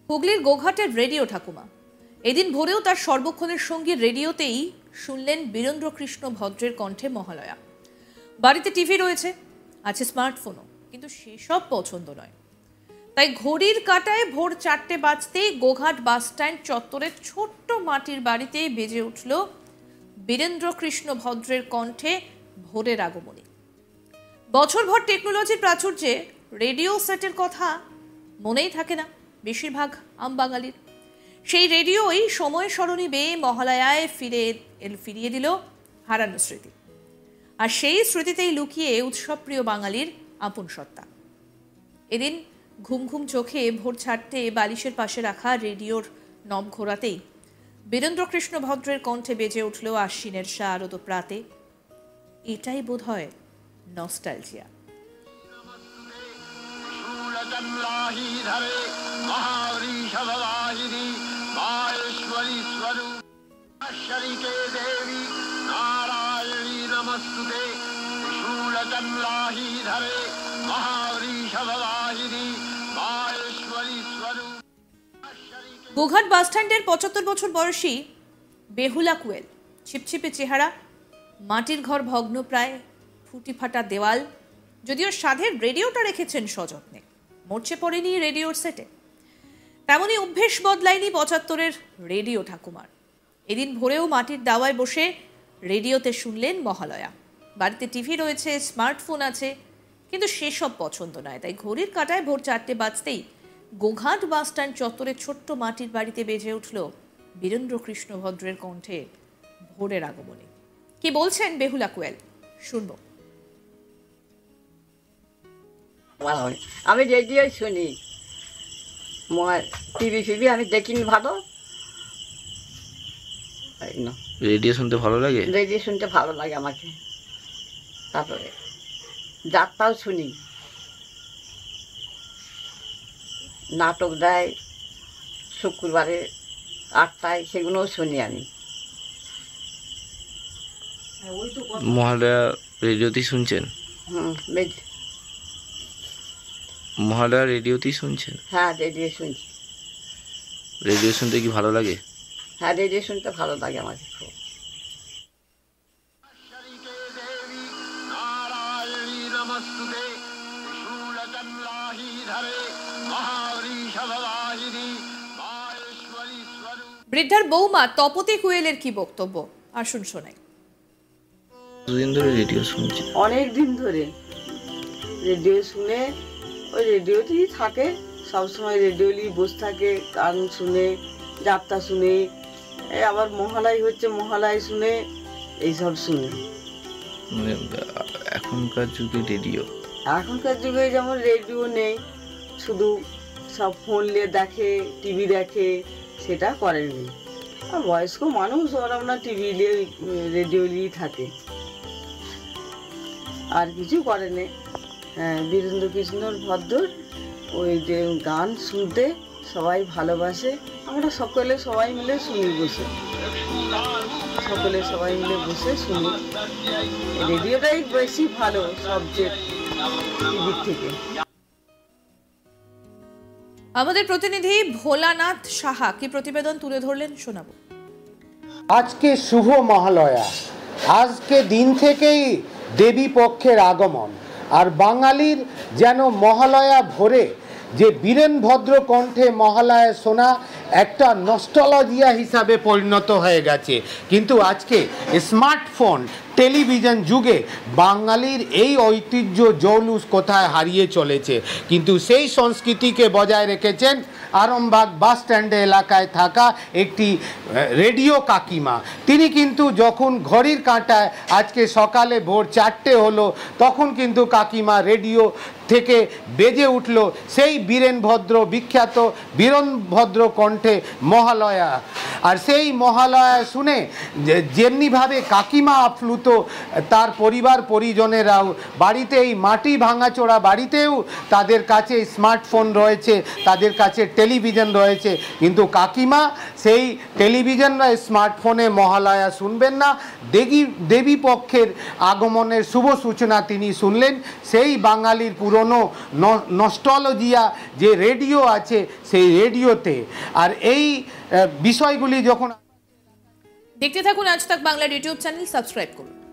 হুগলির গোঘাটের রেডিও ঠাকুমা এদিন ভোরেও তার সর্বক্ষণের সঙ্গী রেডিওতেই শুনলেন বীরেন্দ্রকৃষ্ণ ভদ্রের কণ্ঠে মহালয়া। বাড়িতে টিভি রয়েছে, আছে স্মার্টফোনও, কিন্তু সেসব পছন্দ নয়। তাই ঘড়ির কাঁটায় ভোর 4টে বাজতেই গোঘাট বাসস্ট্যান্ড চত্বরের ছোট্ট মাটির বাড়িতে বেজে উঠল বীরেন্দ্রকৃষ্ণ ভদ্রের কণ্ঠে ভোরের আগমনী। বছরভর টেকনোলজির প্রাচুর্যে রেডিও সেটের কথা মনেই থাকে না বেশিরভাগ আমবাঙালির। সেই রেডিওই সময় সরণি বেয়ে মহালয়ায় ফিরিয়ে দিল হারানো স্মৃতি। আর সেই স্মৃতিতেই লুকিয়ে উৎসবপ্রিয় বাঙালির আপন সত্তা। এদিন ঘুম ঘুম চোখে ভোর 4টে বালিশের পাশে রাখা রেডিওর নব ঘোরাতেই বীরেন্দ্রকৃষ্ণ ভদ্রের কণ্ঠে বেজে উঠল আশ্বিনের শারদ প্রাতে। এটাই বোধ হয় নস্টালজিয়া। গোঘাট বাসস্ট্যান্ডের 75 বছর বয়সী বেহুলা কুয়েল, ছিপছিপে চেহারা, মাটির ঘর ভগ্ন প্রায়, ফুটি ফাটা দেওয়াল। যদিও সাধের রেডিওটা রেখেছেন সযত্নে, মরচে পড়েনি রেডিওর সেটে। তেমনই অভ্যেস বদলায়নি 75-এর রেডিও ঠাকুমার। এদিন ভোরেও মাটির দাওয়ায় বসে রেডিওতে শুনলেন মহালয়া। বাড়িতে টিভি রয়েছে, স্মার্টফোন আছে, কিন্তু সেসব পছন্দ নয়। তাই ঘড়ির কাঁটায় ভোর 4টে বাজতেই গোঘাট বাসস্ট্যান্ড চত্বরের ছোট্ট মাটির বাড়িতে বেজে উঠল বীরেন্দ্রকৃষ্ণ ভদ্রের কণ্ঠে ভোরের আগমনী। কি বলছেন বেহুলা কুয়েল, শুনব। আমি রেডিও শুনি, টিভি ফিভি আমি দেখিনি। ভালো রেডিও শুনতে ভালো লাগে? রেডিও শুনতে ভালো লাগে আমাকে। তারপরে যাত্রাও শুনি, নাটক দেয় শুক্রবারে 8টায়, সেগুলোও শুনি আমি। মহালয়া রেডিওতেই শুনছেন? মহালয়া রেডিওতেই শুনছেন? হ্যাঁ, রেডিও শুনছি। রেডিও শুনতে কি ভালো লাগে? হ্যাঁ, রেডিও শুনতে ভালো লাগে আমাকে খুব। বৃদ্ধার বৌমা তপতি কুয়েলের কি বক্তব্য, আসুন শোনাই। দুদিন ধরে রেডিও শুনছি। অনেক দিন ধরে রেডিও শুনে, ওই রেডিওতেই থাকে সবসময়, রেডিও নিয়ে বসে থাকে, গান শুনে, যাত্রা শুনে, আবার মহালয় হচ্ছে মহালয় শুনে, এইসব শুনে। মানে এখনকার যুগে রেডিও, এখনকার যুগে যেমন রেডিও নেই, শুধু সব ফোন নিয়ে দেখে, টিভি দেখে, সেটা করেনি। আর বয়স্ক মানুষ ওরা না টিভি নিয়ে রেডিও নিয়েই থাকে, আর কিছু করেনি। হ্যাঁ, বীরেন্দ্রকৃষ্ণ ভদ্র ওই যে গান শুনতে সবাই ভালোবাসে। আমরা সবাই মিলে শুনি, বসে সবাই মিলে বসে শুনি। রেডিওটাই বেশি ভালো সবচেয়ে টিভির থেকে। আমাদের প্রতিনিধি ভোলানাথ সাহা কি প্রতিবেদন তুলে ধরলেন, শোনাবো। আজকে শুভ মহালয়া, আজকে দিন থেকেই দেবী পক্ষের আগমন। আর বাঙালির যেন মহালয়া ভোরে যে বীরেন ভদ্র কণ্ঠে মহালয়া শোনা একটা নস্টালজিয়া হিসাবে পরিণত হয়ে গেছে। কিন্তু আজকে স্মার্টফোন, টেলিভিশন যুগে বাঙালির এই ঐতিহ্য জৌলুস কোথায় হারিয়ে চলেছে। কিন্তু সেই সংস্কৃতিকে বজায় রেখেছেন আরামবাগ বাস স্ট্যান্ডে এলাকায় থাকা একটি রেডিও কাকিমা। তিনি কিন্তু যখন ঘড়ির কাঁটায় আজকে সকালে ভোর 4টে হলো, তখন কিন্তু কাকিমা রেডিও থেকে বেজে উঠল সেই বীরেন ভদ্র, বিখ্যাত বীরেন ভদ্র কণ্ঠে মহালয়া। আর সেই মহালয়া শুনে যেমনিভাবে কাকিমা আপ্লুত, তার পরিবার পরিজনেরাও বাড়িতে এই মাটি ভাঙাচোরা বাড়িতেও তাদের কাছে স্মার্টফোন রয়েছে, তাদের কাছে টেলিভিশন রয়েছে, কিন্তু কাকিমা সেই টেলিভিশন বা স্মার্টফোনে মহালয়া শুনবেন না। দেবী পক্ষের আগমনের শুভ সূচনা তিনি শুনলেন সেই বাঙালির পুরনো নস্টলজিয়া যে রেডিও আছে সেই রেডিওতে। আর এই বিষয়গুলি যখন দেখতে থাকুন আজ তাক বাংলার ইউটিউব চ্যানেল, সাবস্ক্রাইব করুন।